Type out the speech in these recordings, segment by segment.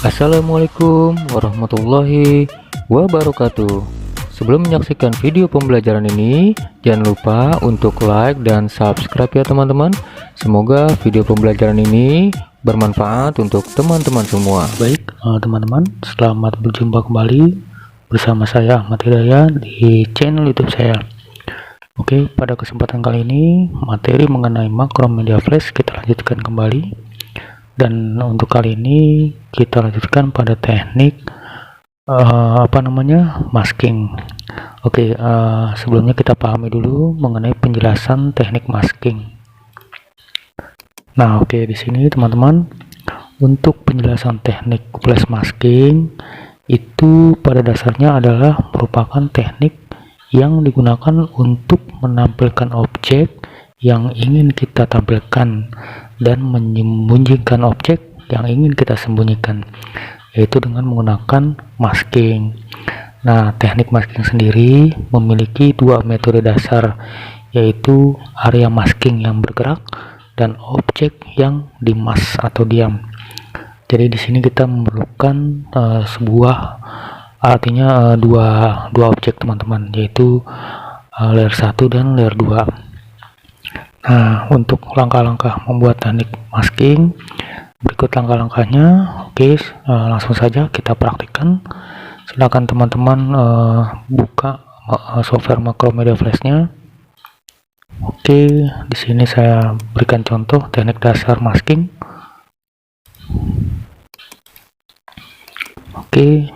Assalamualaikum warahmatullahi wabarakatuh. Sebelum menyaksikan video pembelajaran ini, jangan lupa untuk like dan subscribe ya teman-teman. Semoga video pembelajaran ini bermanfaat untuk teman-teman semua. Baik teman-teman, selamat berjumpa kembali bersama saya Ahmad Hidayat di channel YouTube saya. Oke, pada kesempatan kali ini materi mengenai Macromedia Flash kita lanjutkan kembali. Dan untuk kali ini kita lanjutkan pada teknik masking. Oke, sebelumnya kita pahami dulu mengenai penjelasan teknik masking. Nah, oke, di sini teman-teman, untuk penjelasan teknik flash masking itu pada dasarnya adalah merupakan teknik yang digunakan untuk menampilkan objek yang ingin kita tampilkan dan menyembunyikan objek yang ingin kita sembunyikan, yaitu dengan menggunakan masking. Nah, teknik masking sendiri memiliki dua metode dasar, yaitu area masking yang bergerak dan objek yang dimas atau diam. Jadi di sini kita memerlukan dua objek teman-teman, yaitu layer 1 dan layer 2. Nah, untuk langkah-langkah membuat teknik masking berikut langkah-langkahnya. Oke, langsung saja kita praktikkan. Silakan teman-teman buka software Macromedia Flash-nya. Oke, di sini saya berikan contoh teknik dasar masking. Oke.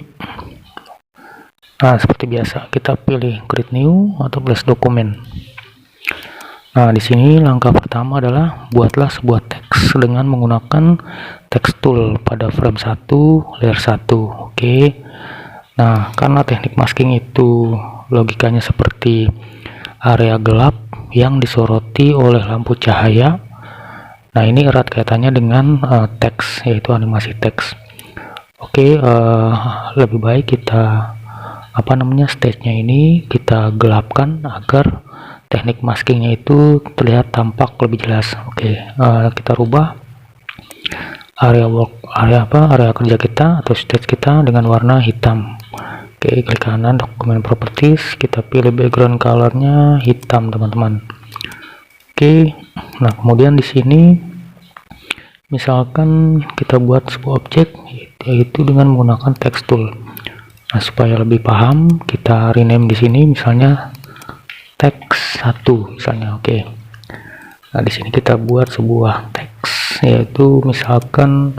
Nah, seperti biasa kita pilih create new atau flash dokumen. Nah, di sini langkah pertama adalah buatlah sebuah teks dengan menggunakan text tool pada frame 1 layer 1. Oke. Nah, karena teknik masking itu logikanya seperti area gelap yang disoroti oleh lampu cahaya. Nah, ini erat kaitannya dengan teks, yaitu animasi teks. Oke, lebih baik kita stage-nya ini kita gelapkan agar teknik maskingnya itu terlihat tampak lebih jelas. Oke, kita rubah area kerja kita atau stage kita dengan warna hitam. Oke, klik kanan dokumen properties, kita pilih background colornya hitam teman-teman. Oke, nah kemudian di sini misalkan kita buat sebuah objek, yaitu dengan menggunakan text tool. Nah, supaya lebih paham kita rename di sini misalnya teks 1 misalnya. Oke. Nah, di sini kita buat sebuah teks, yaitu misalkan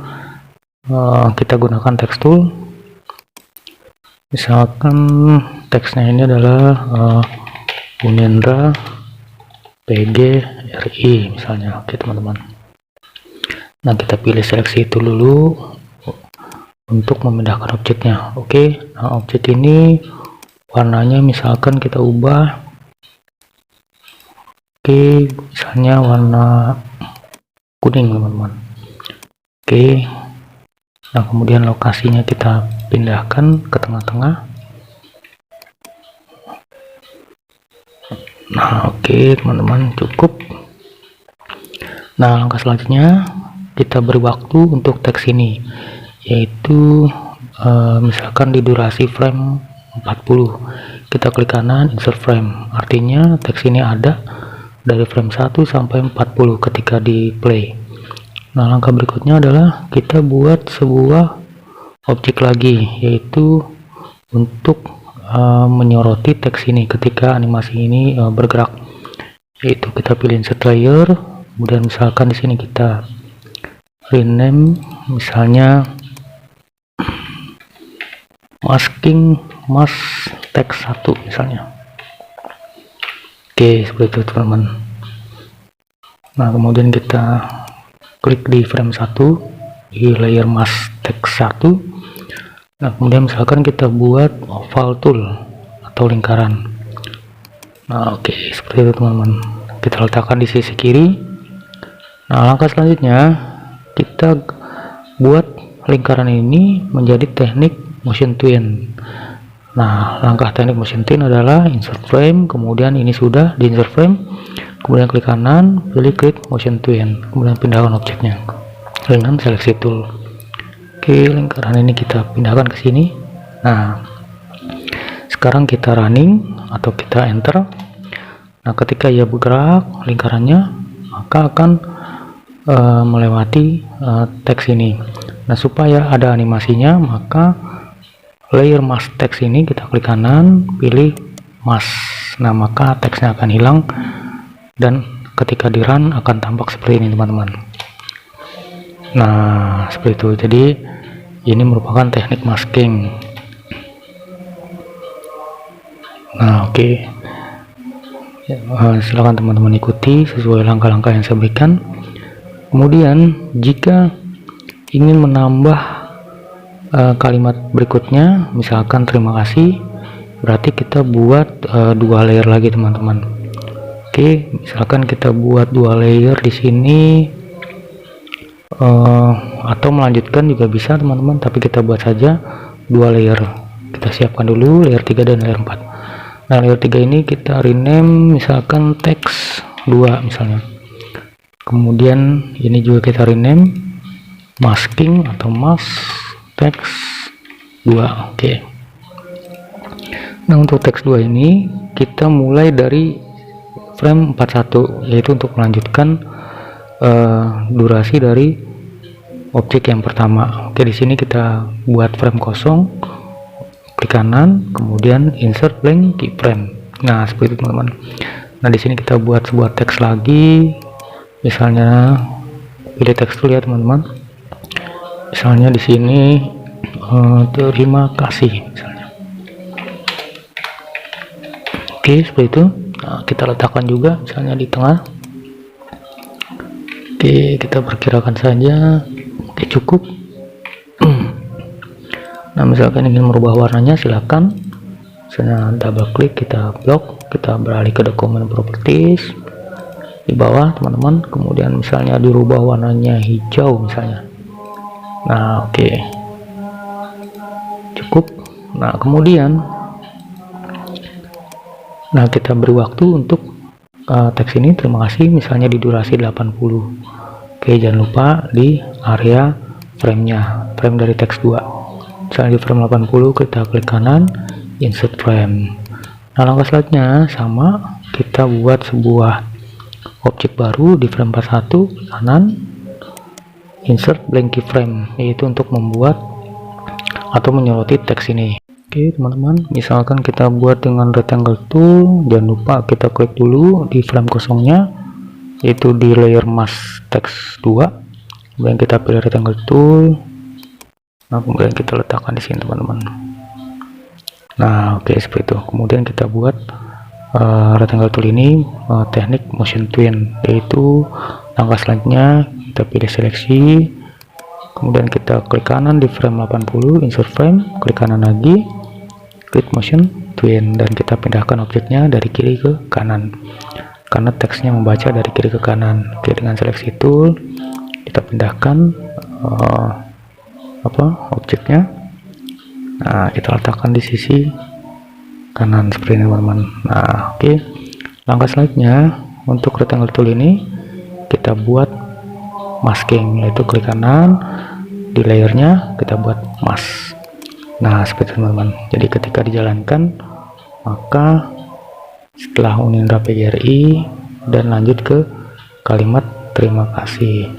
kita gunakan text tool. Misalkan teksnya ini adalah Unendra PGRI misalnya. Oke teman-teman. Nah, kita pilih seleksi itu dulu untuk memindahkan objeknya. Oke. Nah, objek ini warnanya misalkan kita ubah. Oke, misalnya warna kuning teman-teman. Oke, nah kemudian lokasinya kita pindahkan ke tengah-tengah. Nah, oke teman-teman, cukup. Nah, langkah selanjutnya kita beri waktu untuk teks ini, yaitu misalkan di durasi frame 40. Kita klik kanan insert frame, artinya teks ini ada dari frame 1 sampai 40 ketika di play. Nah, langkah berikutnya adalah kita buat sebuah objek lagi, yaitu untuk menyoroti teks ini ketika animasi ini bergerak, yaitu kita pilih insert layer, kemudian misalkan di sini kita rename misalnya masking mask text 1 misalnya. Oke, seperti itu teman-teman. Nah, kemudian kita klik di frame 1 di layer mask text 1. Nah, kemudian misalkan kita buat oval tool atau lingkaran. Nah, oke, seperti itu teman-teman. Kita letakkan di sisi kiri. Nah, langkah selanjutnya kita buat lingkaran ini menjadi teknik motion twin. Nah, langkah teknik motion twin adalah insert frame, kemudian ini sudah di insert frame, kemudian klik kanan, pilih create motion twin, kemudian pindahkan objeknya dengan seleksi tool. Oke, lingkaran ini kita pindahkan ke sini. Nah, sekarang kita running atau kita enter. Nah, ketika ia bergerak lingkarannya, maka akan melewati teks ini. Nah, supaya ada animasinya, maka layer mask text ini kita klik kanan, pilih mask. Nah, maka teksnya akan hilang dan ketika di run akan tampak seperti ini, teman-teman. Nah, seperti itu. Jadi ini merupakan teknik masking. Nah, oke. Silakan teman-teman ikuti sesuai langkah-langkah yang saya berikan. Kemudian jika ingin menambah kalimat berikutnya, misalkan terima kasih, berarti kita buat 2 layer lagi, teman-teman. Oke, misalkan kita buat 2 layer di sini, atau melanjutkan juga bisa, teman-teman, tapi kita buat saja 2 layer. Kita siapkan dulu layer 3 dan layer 4. Nah, layer 3 ini kita rename misalkan teks 2 misalnya. Kemudian ini juga kita rename masking atau mask teks 2. Oke. Nah, untuk teks 2 ini kita mulai dari frame 41, yaitu untuk melanjutkan durasi dari objek yang pertama. Oke, di sini kita buat frame kosong, klik kanan, kemudian insert blank keyframe. Nah, seperti itu, teman-teman. Nah, di sini kita buat sebuah teks lagi, misalnya pilih teks dulu ya, teman-teman. Misalnya di sini terima kasih misalnya. Oke, seperti itu. Nah, kita letakkan juga misalnya di tengah. Oke, kita perkirakan saja. Oke, cukup. Nah, misalkan ingin merubah warnanya, silakan. Misalnya double klik, kita blok, kita beralih ke dokumen properties di bawah, teman-teman. Kemudian misalnya dirubah warnanya hijau misalnya. Nah, oke. Cukup. Nah, kemudian kita beri waktu untuk teks ini terima kasih misalnya di durasi 80. Oke, jangan lupa di area framenya, frame dari teks 2. Misalnya di frame 80, kita klik kanan, insert frame. Nah, langkah selanjutnya sama, kita buat sebuah objek baru di frame 41, kanan, insert blank keyframe, yaitu untuk membuat atau menyoroti teks ini. Oke, teman-teman, misalkan kita buat dengan rectangle tool, jangan lupa kita klik dulu di frame kosongnya, yaitu di layer mask teks 2. Kemudian kita pilih rectangle tool. Nah, kemudian kita letakkan di sini, teman-teman. Nah, oke, seperti itu. Kemudian kita buat rectangle tool ini teknik motion twin, yaitu langkah selanjutnya kita pilih seleksi, kemudian kita klik kanan di frame 80, insert frame, klik kanan lagi, klik motion twin, dan kita pindahkan objeknya dari kiri ke kanan karena teksnya membaca dari kiri ke kanan. Oke, dengan seleksi tool kita pindahkan objeknya. Nah, kita letakkan di sisi kanan seperti ini, teman-teman. Nah, oke. Langkah selanjutnya untuk rectangle tool ini kita buat masking, yaitu klik kanan di layernya, kita buat mask. Nah, seperti itu, teman-teman. Jadi ketika dijalankan, maka setelah Unindra PGRI dan lanjut ke kalimat terima kasih.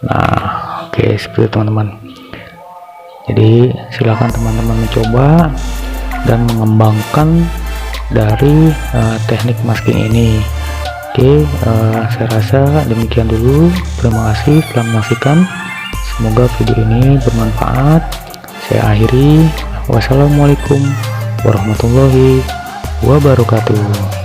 Nah, oke, seperti itu, teman-teman. Jadi silakan teman-teman mencoba dan mengembangkan dari teknik masking ini. Oke, saya rasa demikian dulu. Terima kasih telah menyaksikan. Semoga video ini bermanfaat. Saya akhiri. Wassalamualaikum warahmatullahi wabarakatuh.